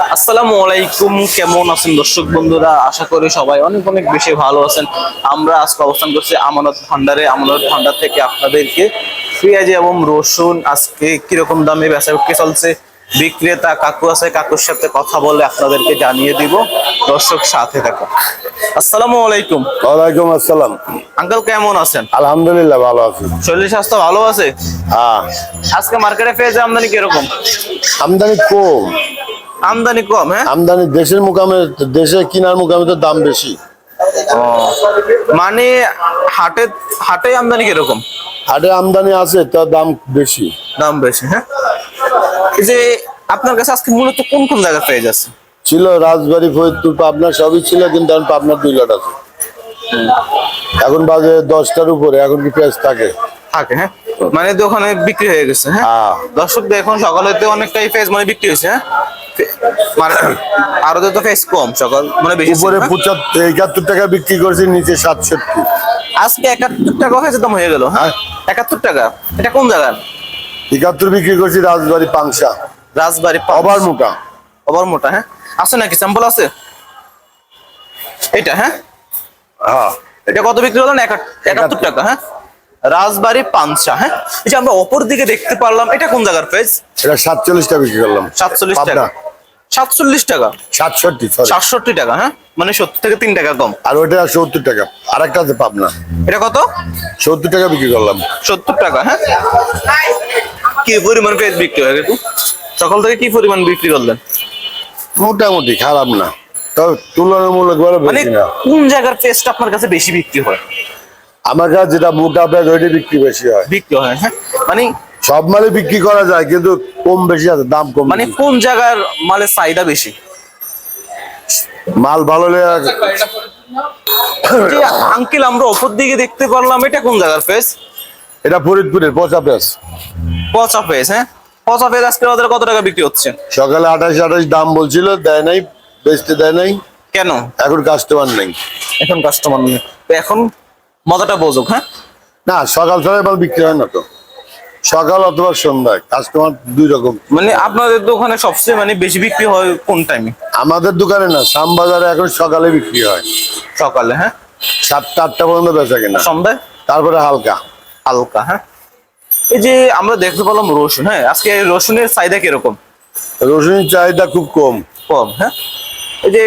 আসসালামু আলাইকুম, কেমন আছেন দর্শক বন্ধুরা? আশা করি সবাই অনেক অনেক বেশি ভালো আছেন। আমরা আজকে অবস্থান করছি আমানত ভান্ডারে। আমানত ভান্ডার থেকে আপনাদেরকে পেঁয়াজ এবং রসুন আজকে কিরকম দামে বেচা বিক্রি চলছে, বিক্রেতা কাকু আছে, কাকুর সাথে কথা বলে আপনাদেরকে জানিয়ে দিব। দর্শক সাথে থাকুন। আসসালামু আলাইকুম। ওয়ালাইকুম আসসালাম। আঙ্কেল কেমন আছেন? আলহামদুলিল্লাহ ভালো আছি। শরীর স্বাস্থ্য ভালো আছে? হ্যাঁ, আজকে মার্কেটে পেঁয়াজের আমদানি কিরকম? আমদানি কম। আমদানি কম, হ্যাঁ? আমদানি দেশের মুকামে, দেশে কিনার মুকামে তো দাম বেশি। ও, মানে হাটে হাটে আমদানি কিরকম? হাটে আমদানি আছে, তার দাম বেশি। দাম বেশি, হ্যাঁ। এই যে আপনার কাছে আজকে মূলত কোন কোন জায়গা পেয়ে যাচ্ছে? ছিল রাজবাড়ী, ফরিদপুর, পাবনা সবই ছিল, কিন্তু এখন পাবনার 2 লট আছে। এখন বাজে 10টার উপরে, এখন কি পেঁয়াজ থাকে? থাকে, হ্যাঁ। মানে দোকানে বিক্রি হয়ে গেছে, হ্যাঁ। হ্যাঁ। দর্শক দেখুন, সকালে তো অনেকটাই পেঁয়াজ মানে বিক্রি হয়েছে, হ্যাঁ। আরো তো পেঁয়াজ কম, সকাল মানে বেশি ছিল, উপরে হ্যাঁ? 71 টাকা বিক্রি করছি, নিচে 67। আজকে 71 টাকা পেঁয়াজের দাম হয়ে গেল, হ্যাঁ। 71 টাকা, এটা কোন জায়গা? 71 বিক্রি করছি রাজবাড়ী পাংশা। রাজবাড়ী আবার মোটা। আবার মোটা, হ্যাঁ। আছে নাকি স্যাম্পল আছে? এটা, হ্যাঁ। হ্যাঁ, এটা কত বিক্রি হলো? 71 টাকা, হ্যাঁ। রাজবাড়ী পাংশা, হ্যাঁ। এই যে আমরা অপর দিকে দেখতে পারলাম, এটা কোন জায়গার পেঁয়াজ? এটা 47 টাকা বিক্রি করলাম। 47 টাকা। পাবনা। 47 টাকা, 67, সরি। 67 টাকা, হ্যাঁ। মানে 70 থেকে 3 টাকা কম। আর ওইটা 70 টাকা। আর একটা আছে পাবনা, এটা কত? 70 টাকা বিক্রি করলাম। 70 টাকা, হ্যাঁ। কি পরিমাণ পেঁয়াজ বিক্রি হয়ে গেছে? সকাল থেকে কি পরিমাণ বিক্রি করলেন? মোটামুটি খারাপ না, তবে তুলনামূলক ভাবে মানে বেশি না। কোন জায়গার পেঁয়াজটা আপনার কাছে বেশি বিক্রি হয়? আমার কাছে যেটা মোটা পেঁয়াজ ওইটা বিক্রি বেশি হয়। বিক্রি হয়, হ্যাঁ। মানে সব মালে বিক্রি করা যায়, কিন্তু কম বেশি আছে, দাম কম মানে বেশি। কোন জায়গার মালের চাহিদা বেশি? মাল ভালো হলে যে আঙ্কেল আমরা অপর দিকে দেখতে পারলাম, এটা কোন জায়গার পেঁয়াজ? এটা ফরিদপুরের পচা পেঁয়াজ। পচা পেঁয়াজ, হ্যাঁ। পচা পেঁয়াজ আজকে আমাদের কত টাকা বিক্রি হচ্ছে? সকালে 28 দাম বলছিল, দেয় নাই, বেচতে দেয় নাই। কেন? এখন কাস্টমার নেই। এখন কাস্টমার নেই তো, এখন মজাটা বোঝুক, হ্যাঁ। না, সকাল সকাল মাল বিক্রি হয় না তো, সকাল অথবা সন্ধ্যায় কাস্টমার 2 রকম। মানে আপনাদের দোকানে সবচেয়ে মানে বেশি বিক্রি হয় কোন টাইমে? আমাদের দোকানে না, শ্যামবাজারে এখন সকালে বিক্রি হয়। সকালে, হ্যাঁ। 7টা 8টা পর্যন্ত বেচা কিনা, সন্ধ্যায় তারপরে হালকা। হালকা, হ্যাঁ। এই যে আমরা দেখতে পেলাম রসুন, হ্যাঁ। আজকে রসুনের চাহিদা কিরকম? রসুনের চাহিদা খুব কম। কম, হ্যাঁ। এই যে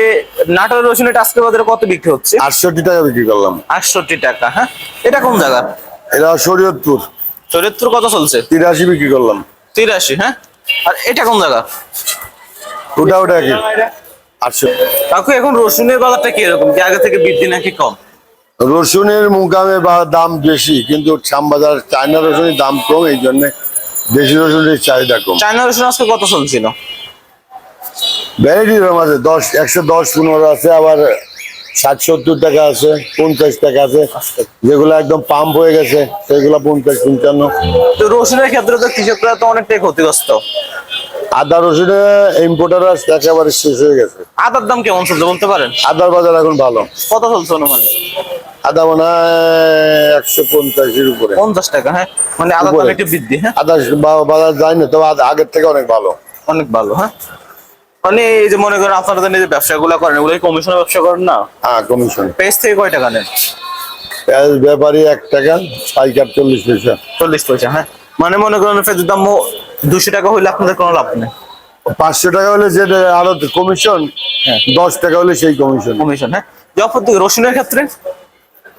নাটোর রসুনের আজকে বাজারে কত বিক্রি হচ্ছে? 68 টাকা বিক্রি করলাম। 68 টাকা, হ্যাঁ। এটা কোন জায়গা? এটা শরীয়তপুর। শরীয়তপুর কত চলছে? 83 বিক্রি করলাম। 83, হ্যাঁ। আর এটা কোন জায়গা? ওটা কি 800। কাকু, এখন রসুনের বাজারটা কি এরকম, কি আগে থেকে বৃদ্ধি নাকি কম? রসুনের মুকামে বা দাম বেশি, কিন্তু শ্যামবাজার চায়না রসুনের দাম কম, এই জন্য দেশি রসুনের চাহিদা কম। চায়না রসুন আজকে কত চলছিল? ভ্যারাইটির আছে 10, 110, 15 আছে, আবার 60-70 টাকা আছে, 50 টাকা আছে। যেগুলো একদম পাম্প হয়ে গেছে সেগুলো 50-55। তো রসুনের ক্ষেত্রে তো কৃষকরা তো অনেকটাই ক্ষতিগ্রস্ত। আদা রসুনে ইম্পোর্টার একেবারে শেষ হয়ে গেছে। আদার দাম কেমন চলছে বলতে পারেন? আদার বাজার এখন ভালো। কত চলছে অনুমান? আদা মনে হয় 150-এর উপরে। 50 টাকা, হ্যাঁ। মানে আদার দাম একটু বৃদ্ধি, হ্যাঁ। আদা বাজার যায় না, তবে আগের থেকে অনেক ভালো। অনেক ভালো, হ্যাঁ। মানে এই যে মনে করেন আপনারা যে ব্যবসাগুলো করেন, ওগুলো কমিশনের ব্যবসা করেন না? হ্যাঁ, কমিশন। পেজ থেকে কয় টাকা নেন? পেঁয়াজ ব্যাপারী 1 টাকা, পাইকার 40 পয়সা। 40 পয়সা, হ্যাঁ। মানে মনে করেন পেঁয়াজের দাম 200 টাকা হইলে আপনাদের কোনো লাভ নেই। 500 টাকা হলে যেটা আরো কমিশন, হ্যাঁ। 10 টাকা হলে সেই কমিশন। কমিশন, হ্যাঁ। যখন থেকে রসুনের ক্ষেত্রে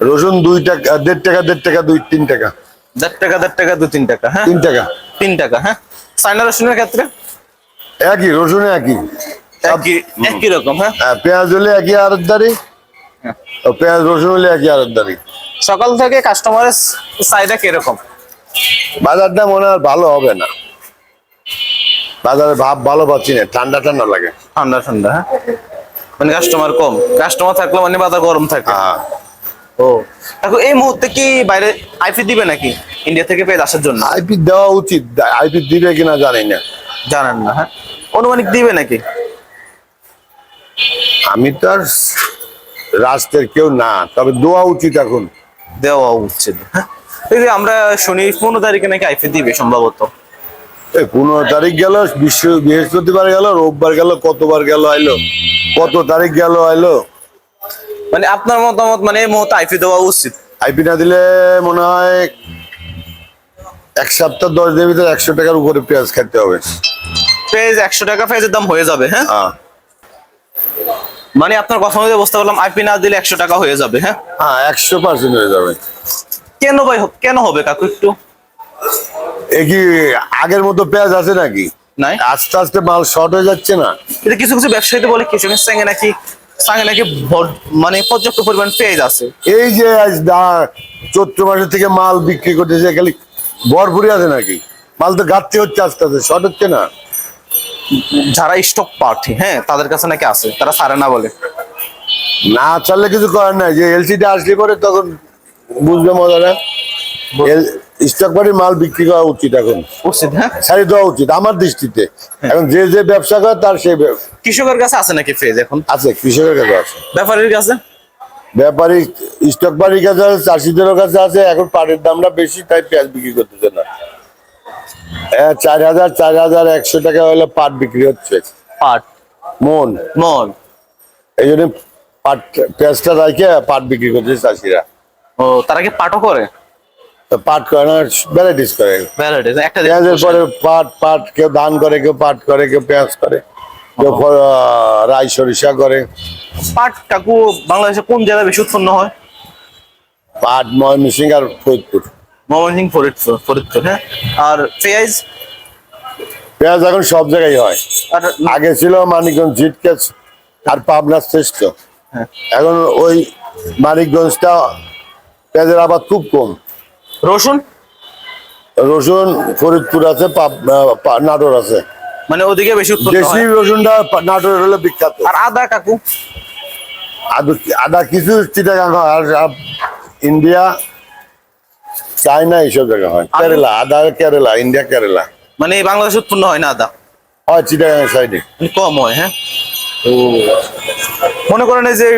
রসুন 2 টাকা, 1.5 টাকা, 1.5 টাকা, 2-3 টাকা। 1.5 টাকা, 1.5 টাকা, 2-3 টাকা, হ্যাঁ। 3 টাকা। 3 টাকা, হ্যাঁ। চায়না রসুনের ক্ষেত্রে একই, রসুনে একই। একই রকম, হ্যাঁ। হ্যাঁ, পেঁয়াজ হলে একই আড়তদারি, হ্যাঁ। পেঁয়াজ রসুন হলে একই আড়তদারি। সকাল থেকে কাস্টমারের চাহিদা কিরকম? বাজারটা মনে হয় ভালো হবে না, বাজারে ভাব ভালো পাচ্ছি না, ঠান্ডা ঠান্ডা লাগে। ঠান্ডা ঠান্ডা, হ্যাঁ। মানে কাস্টমার কম, কাস্টমার থাকলে মানে বাজার গরম থাকে। হ্যাঁ। ও, এখন এই মুহূর্তে কি বাইরে আইপি দিবে নাকি ইন্ডিয়া থেকে পেঁয়াজ আসার জন্য? আইপি দেওয়া উচিত, আইপি দিবে কিনা জানি না। জানেন না, হ্যাঁ। অনুমানিক দিবে নাকি? আমি তো আর রাষ্ট্রের কেউ না, তবে দেওয়া উচিত এখন। দেওয়া উচিত, হ্যাঁ। এই যে আমরা শুনি 15 তারিখে নাকি আইপি দিবে সম্ভবত। এই 15 তারিখ গেল, বৃহস্পতিবার গেল, রোববার গেল, কতবার গেল আইলো, কত তারিখ গেল আইলো। মানে আপনার মতামত মানে এই মুহূর্তে আইপি দেওয়া উচিত? আইপি না দিলে মনে হয় 1 সপ্তাহ 10 দিনের ভিতরে 100 টাকার উপরে পেঁয়াজ খাইতে হবে। পেঁয়াজ 100 টাকা পেঁয়াজের দাম হয়ে যাবে, হ্যাঁ? হ্যাঁ মানে আপনার কথা মতো বুঝতে পারলাম আইপি না দিলে 100 টাকা হয়ে যাবে, হ্যাঁ? হ্যাঁ 100% হয়ে যাবে। কেন ভাই, কেন হবে কাকু একটু? এ কি আগের মতো পেঁয়াজ আছে নাকি? নাই, আস্তে আস্তে মাল শর্ট হয়ে যাচ্ছে না। এটা কিছু কিছু ব্যবসায়ীতে বলে কৃষকের সঙ্গে নাকি মানে পর্যাপ্ত পরিমাণ পেঁয়াজ আছে। এই যে আজ চৈত্র মাসের থেকে মাল বিক্রি করতেছে, খালি ভরপুরি আছে নাকি? মাল তো ঘাটতি হচ্ছে, আস্তে আস্তে শর্ট হচ্ছে না। যারা স্টক পার্টি, হ্যাঁ, তাদের কাছে নাকি আছে, তারা ছাড়ে না বলে। না চাললে কিছু করার নাই, যে এলসিটা আসলে পরে তখন বুঝবে মজাটা। স্টক বাড়ির মাল বিক্রি করা উচিত এখন, উচিত, হ্যাঁ। ছাড়িয়ে দেওয়া উচিত আমার দৃষ্টিতে। এখন যে যে ব্যবসা করে তার সেই কৃষকের কাছে আছে নাকি পেঁয়াজ এখন? আছে, কৃষকের কাছে আছে, ব্যাপারীর কাছে, ব্যাপারী স্টক বাড়ির কাছে আছে, চাষিদেরও কাছে আছে। এখন পাটের দামটা বেশি, তাই পেঁয়াজ বিক্রি করতেছে না। 4,100 টাকা হলে পাট বিক্রি হচ্ছে, পাট মন। মন। এই জন্য পাট পেঁয়াজটা রাখে পাট বিক্রি করছে চাষিরা। ও, তারা কি পাটও করে? তো পাট করে না, ভ্যারাইটিস করে। ভ্যারাইটিস একটা পেঁয়াজের পরে পাট কেউ ধান করে, কেউ পাট করে, কেউ পেঁয়াজ করে, কেউ রাই সরিষা করে। পাট কাকু বাংলাদেশে কোন জায়গায় বেশি উৎপন্ন হয়? পাট ময়মনসিংহ আর ফরিদপুর। ময়মনসিংহ, ফরিদপুর, হ্যাঁ। আর পেঁয়াজ? পেঁয়াজ এখন সব জায়গায় হয়। আর আগে ছিল মানিকগঞ্জ, জিটকেস আর পাবনা শ্রেষ্ঠ। হ্যাঁ। এখন ওই মানিকগঞ্জটা পেঁয়াজের আবাদ খুব কম। রসুন? রসুন ফরিদপুর আছে, নাটোর আছে। মানে ওদিকে বেশি উৎপন্ন দেশি হয়। রসুনটা নাটোরের হলে বিখ্যাত। আর আদা কাকু? আদা কিছু চিটাগাং হয়, আর ইন্ডিয়া, চায়না এইসব জায়গা হয়। কেরালা আদা, কেরালা, ইন্ডিয়া কেরালা। মানে বাংলাদেশে উৎপন্ন হয় না আদা? হয় চিটাগাং সাইডে মানে কম হয়, হ্যাঁ। ও, মনে করেন এই যে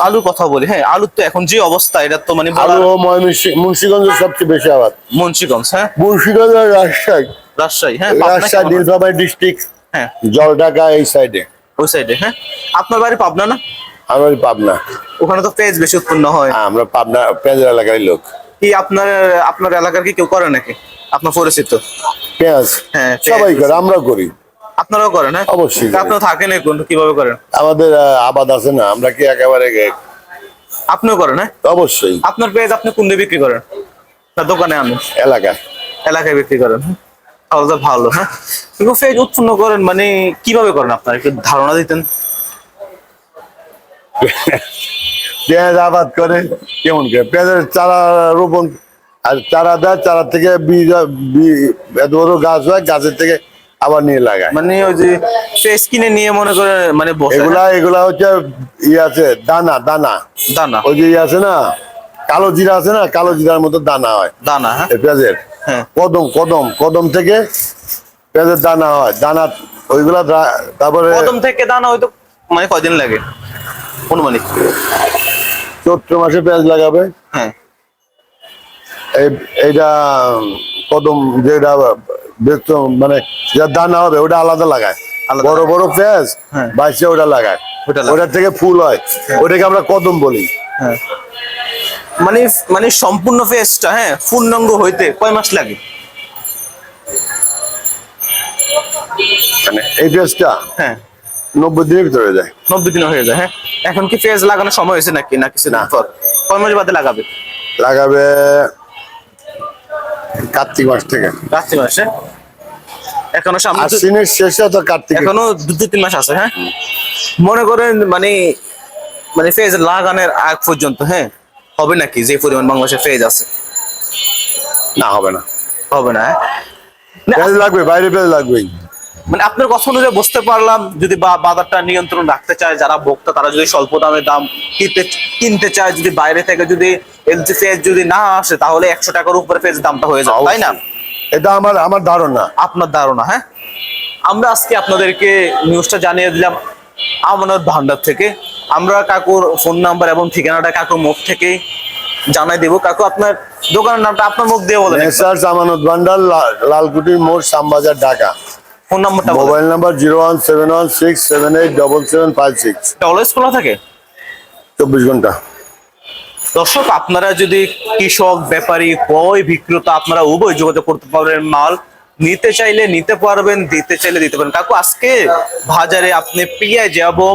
আলুর কথা বলি, হ্যাঁ, আলুর তো এখন যে অবস্থা, এটা তো মানে আলু মুন্সিগঞ্জের সবচেয়ে বেশি আবাদ। মুন্সিগঞ্জ, হ্যাঁ। মুন্সিগঞ্জ আর রাজশাহী, রাজশাহী, হ্যাঁ। পাবনা রাজশাহী কেমন? নীলফামারী ডিস্ট্রিক্ট, হ্যাঁ, জলঢাকা এই সাইডে। ওই সাইডে, হ্যাঁ। আপনার বাড়ি পাবনা না? আমার পাবনা। ওখানে তো পেঁয়াজ বেশি উৎপন্ন হয়। আমরা পাবনা পেঁয়াজের এলাকার লোক। কি আপনার এলাকার কি কেউ করে নাকি আপনার পরিচিত? পেঁয়াজ হ্যাঁ, সবাই করে, আমরাও করি। আপনারাও করেন, হ্যাঁ? অবশ্যই করি। আপনারা থাকেন কোন, কিভাবে করেন? আমাদের আবাদ আছে না, আমরা কি একেবারে আপনিও করেন, হ্যাঁ? অবশ্যই। আপনার পেঁয়াজ আপনি কোন দিয়ে বিক্রি করেন? না দোকানে আনেন? এলাকা এলাকায় বিক্রি করেন, হ্যাঁ? তাহলে তো ভালো, হ্যাঁ। কিন্তু পেঁয়াজ উৎপন্ন করেন মানে কিভাবে করেন, আপনার একটু ধারণা দিতেন। পেঁয়াজ আবাদ করে কেমন করে, পেঁয়াজের চারা রোপণ, আর চারা দেয়, চারা থেকে বীজ এত বড় গাছ হয়, গাছের থেকে আবার নিয়ে লাগায়। মানে ওই যে পেঁয়াজ কিনে নিয়ে মনে করে মানে বসে, এগুলা হচ্ছে আছে দানা, দানা দানা, ওই যে আছে না, কালো জিরা আছে না, কালো জিরার মতো দানা হয় দানা, হ্যাঁ। এই পেঁয়াজের। হ্যাঁ। কদম কদম কদম থেকে পেঁয়াজের দানা হয়, দানা ওইগুলা তারপরে প্রথম থেকে দানা হয়তো মানে কয়দিন লাগে অনুমানিক? চৈত্র মাসে পেঁয়াজ লাগাবে। হ্যাঁ। এইটা কদম যেটা মানে যা দানা হবে ওটা আলাদা লাগায়, আলাদা বড় বড় পেঁয়াজ হ্যাঁ। বাইসে ওটা লাগায়, ওটা লাগায়। ওটার থেকে ফুল হয়, ওটাকে আমরা কদম বলি। হ্যাঁ, মানে মানে সম্পূর্ণ পেঁয়াজটা, হ্যাঁ, পূর্ণাঙ্গ হইতে কয় মাস লাগে? মানে এই পেঁয়াজটা হ্যাঁ, 90 দিনের ভিতরে হয়ে যায়। 90 দিন হয়ে যায়, হ্যাঁ। এখন কি পেঁয়াজ লাগানোর সময় হয়েছে নাকি, না কিছুদিন পর? কয় মাস বাদে লাগাবে? লাগাবে কার্তিক মাস থেকে। কার্তিক মাসে? এখনো সামনে আশ্বিনের শেষে তো কার্তিক, এখনো 2-3 মাস আছে, হ্যাঁ। মনে করেন মানে মানে পেঁয়াজ লাগানোর আগ পর্যন্ত, হ্যাঁ, হবে নাকি যে পরিমাণ বাংলাদেশে পেঁয়াজ আছে? না হবে না, হবে না, হ্যাঁ? পেঁয়াজ লাগবে, বাইরে পেঁয়াজ লাগবেই। মানে আপনার কথা অনুযায়ী বুঝতে পারলাম, যদি বাজারটা নিয়ন্ত্রণ রাখতে চায় যারা ভোক্তা, তারা যদি স্বল্প দামে দাম কিনতে চায়, যদি বাইরে থেকে যদি এলসি পেঁয়াজ যদি না আসে, তাহলে 100 টাকার উপরে পেঁয়াজ দামটা হয়ে যাবে, তাই না? এটা আমার ধারণা। আপনার ধারণা, হ্যাঁ। আমরা আজকে আপনাদেরকে নিউজটা জানিয়ে দিলাম আমানত ভান্ডার থেকে। আমরা কাকুর ফোন নাম্বার এবং ঠিকানাটা কাকুর মুখ থেকেই জানাই দিব। কাকু আপনার দোকানের নামটা আপনার মুখ দিয়ে বলেন। মেসার্স আমানত ভান্ডার, লালকুটির মোড়, শ্যামবাজার, ঢাকা। ফোন নাম্বারটা বলেন। Mobile number 01716787756। অলওয়েজ খোলা থাকে 24 ঘন্টা। দর্শক, আপনারা যদি কৃষক, ব্যাপারী, ক্রয় বিক্রেতা, আপনারা উভয় যোগাযোগ করতে পারবেন। মাল নিতে চাইলে নিতে পারবেন, দিতে চাইলে দিতে পারবেন। কাকু আজকে বাজারে আপনি পেঁয়াজ এবং